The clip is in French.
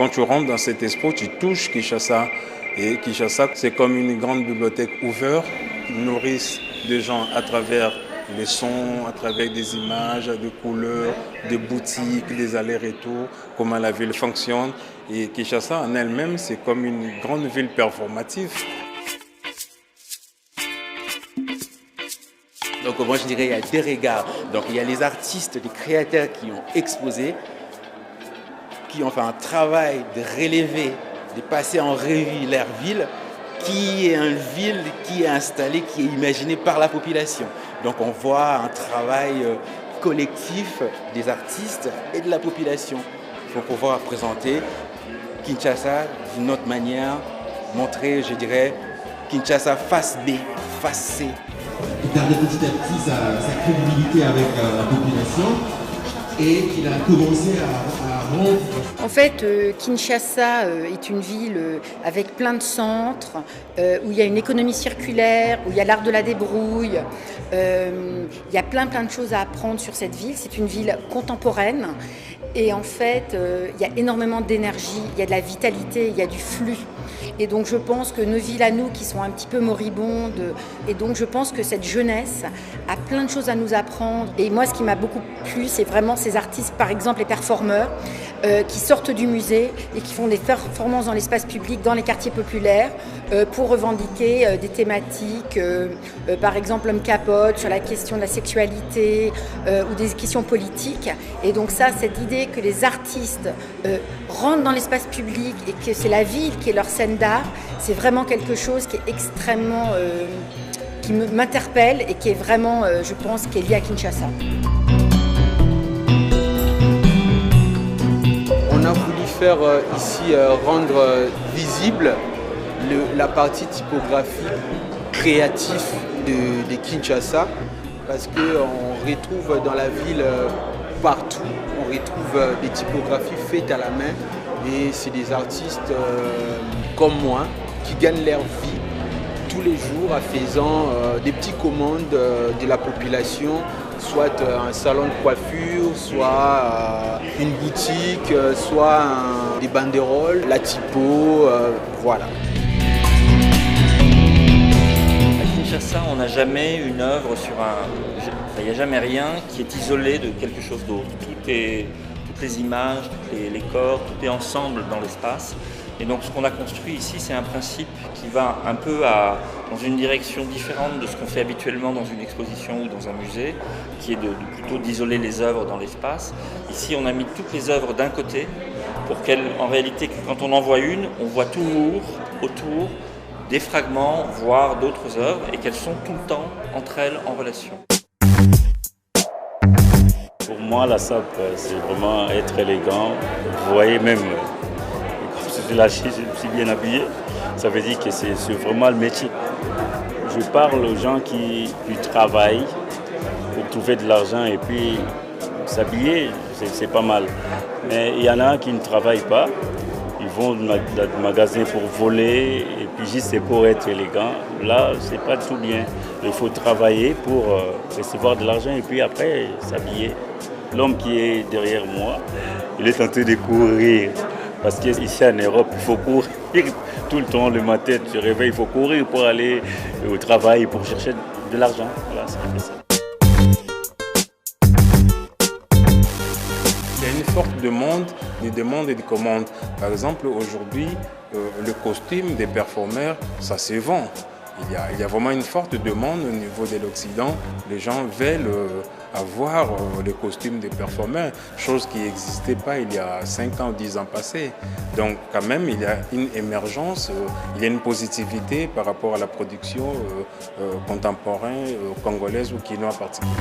Quand tu rentres dans cette expo, tu touches Kinshasa. Et Kinshasa, c'est comme une grande bibliothèque ouverte qui nourrit des gens à travers les sons, à travers des images, des couleurs, des boutiques, des allers-retours, comment la ville fonctionne. Et Kinshasa en elle-même, c'est comme une grande ville performative. Donc moi je dirais qu'il y a deux regards. Donc il y a les artistes, les créateurs qui ont exposé, qui ont fait un travail de relever, de passer en revue leur ville, qui est une ville qui est installée, qui est imaginée par la population. Donc on voit un travail collectif des artistes et de la population. Il faut pouvoir présenter Kinshasa d'une autre manière, montrer, je dirais, Kinshasa face B, face C. Il gardait petit à petit sa crédibilité avec la population et qu'il a commencé à rendre. En fait, Kinshasa est une ville avec plein de centres, où il y a une économie circulaire, où il y a l'art de la débrouille. Il y a plein de choses à apprendre sur cette ville. C'est une ville contemporaine. Et en fait, il y a énormément d'énergie, il y a de la vitalité, il y a du flux. Et donc je pense que nos villes à nous qui sont un petit peu moribondes, et donc je pense que cette jeunesse a plein de choses à nous apprendre. Et moi ce qui m'a beaucoup plu, c'est vraiment ces artistes, par exemple les performeurs, qui sortent du musée et qui font des performances dans l'espace public, dans les quartiers populaires, pour revendiquer des thématiques, par exemple l'homme capote, sur la question de la sexualité, ou des questions politiques. Et donc ça, cette idée que les artistes rentrent dans l'espace public et que c'est la ville qui est leur scène d'art, c'est vraiment quelque chose qui est extrêmement, qui m'interpelle et qui est vraiment, je pense, qui est lié à Kinshasa. On a voulu faire ici rendre visible la partie typographique créative de Kinshasa, parce qu'on retrouve dans la ville partout, on retrouve des typographies faites à la main, et c'est des artistes comme moi qui gagnent leur vie tous les jours en faisant des petites commandes de la population, soit un salon de coiffure, soit une boutique, soit des banderoles, la typo, voilà. À Kinshasa, on n'a jamais une œuvre sur il n'y a jamais rien qui est isolé de quelque chose d'autre. Toutes les images, les corps, tout est ensemble dans l'espace. Et donc ce qu'on a construit ici, c'est un principe qui va un peu dans une direction différente de ce qu'on fait habituellement dans une exposition ou dans un musée, qui est plutôt d'isoler les œuvres dans l'espace. Ici, on a mis toutes les œuvres d'un côté pour qu'en réalité, quand on en voit une, on voit toujours autour des fragments, voire d'autres œuvres, et qu'elles sont tout le temps entre elles en relation. Pour moi, la sape, c'est vraiment être élégant. Vous voyez même, je suis lâché, je suis bien habillé. Ça veut dire que c'est vraiment le métier. Je parle aux gens qui travaillent pour trouver de l'argent et puis s'habiller, c'est pas mal. Mais il y en a qui ne travaillent pas. Ils vont dans le magasin pour voler et puis juste c'est pour être élégant. Là, c'est pas tout bien. Il faut travailler pour recevoir de l'argent et puis après s'habiller. L'homme qui est derrière moi, il est en train de courir. Parce qu'ici en Europe, il faut courir tout le temps. Le matin, tu te réveilles, il faut courir pour aller au travail, pour chercher de l'argent. Voilà, c'est un peu ça. Il y a une forte demande, des demandes et des commandes. Par exemple, aujourd'hui, le costume des performeurs, ça se vend. Il y a vraiment une forte demande au niveau de l'Occident. Les gens veulent avoir les costumes des performeurs, chose qui n'existait pas il y a 5 ans ou 10 ans passés. Donc quand même, il y a une émergence, il y a une positivité par rapport à la production contemporaine, congolaise ou quinoa en particulier.